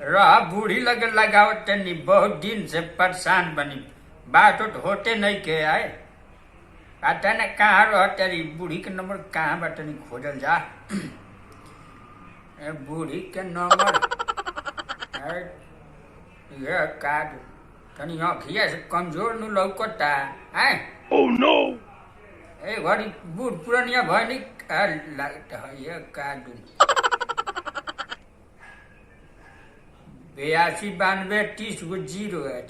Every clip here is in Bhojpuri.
रहा बूढ़ी लगे लगावत तनी बहुत दिन से परेशान बनी बात होते नहीं के आए पता न कहाँ रह तेरी बूढ़ी के नंबर कहाँ बा तनी खोजल जा बूढ़ी के नंबर ये कार्ड तनी अखिया से कमजोर नु लौकता है। Oh no! ए घड़ी बूढ़ पुरानिया भनी लगता है ये कार्ड 82 92 30 गो जीरो है।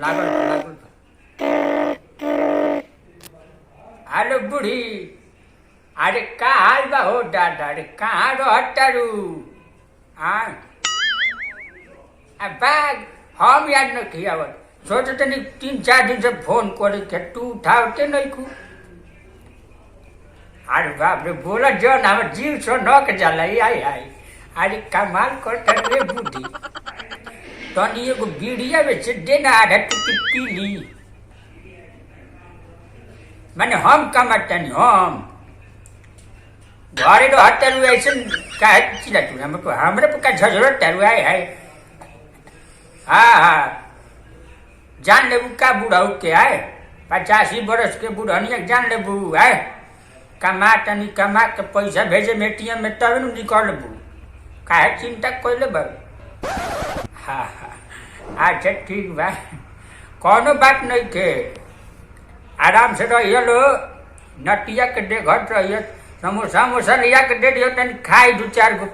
लागल हेलो बूढ़ी अरे का हाल बा हो दादा अरे कहाँ रहतारू हाँ बैग हम याद न किया सोच तनी 3 4 दिन से फोन करे के तू उठावते नहीं कु अरे बाप रे बोला जो ना जीव सो नक जाला आई आई अरे कमाल करता रे बूढ़ी तनी एगो बीड़िया बेच देना आधा टुकी पीली माने हम कमातनी हम घरे तो हटलू ऐसे काहे चिल्ला तू हमरे पे का झजरत तारू आए है हाँ जान लेबू का बूढ़ाऊ के आए 85 बरस के बूढ़निया जान लेबू है कमा तनी कमा के पैसा भेजे में एटीएम में तब न निकलबू काहे चिंता कोइले बा हाँ अच्छा ठीक बा कोनो बात नहीं के आराम से रहिए लो नटिया के दे घर रहिए समोसा मोसा लिया के दे दियो तनी खाई 2 4 गो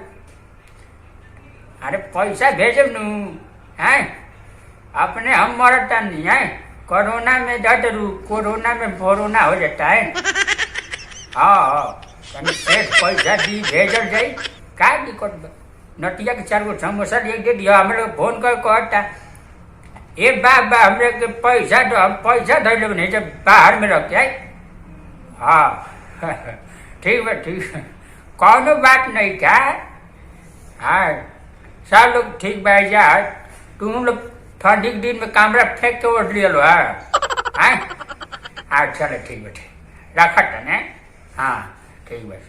अरे पैसा भेजब नु हैं अपने हम मरता नहीं है कोरोना में डरू कोरोना में कोरोना हो जाता है हाँ तनी पैसा दी भेजल जाई का दिक्कत नटिया के 4 गो समोसा दे दियो हम लोग फोन कर कहता ए बाबा हमरे के पैसा तो हम पैसा धर लेब नहीं जब बाहर में रख के हाँ ठीक है कोनो बात नहीं क्या हाँ सब लोग ठीक बा जा तुम लोग ठंडी के दिन में कमरा फेंक के उठ लिया लो हाँ चलो ठीक है रखा था ना हाँ ठीक है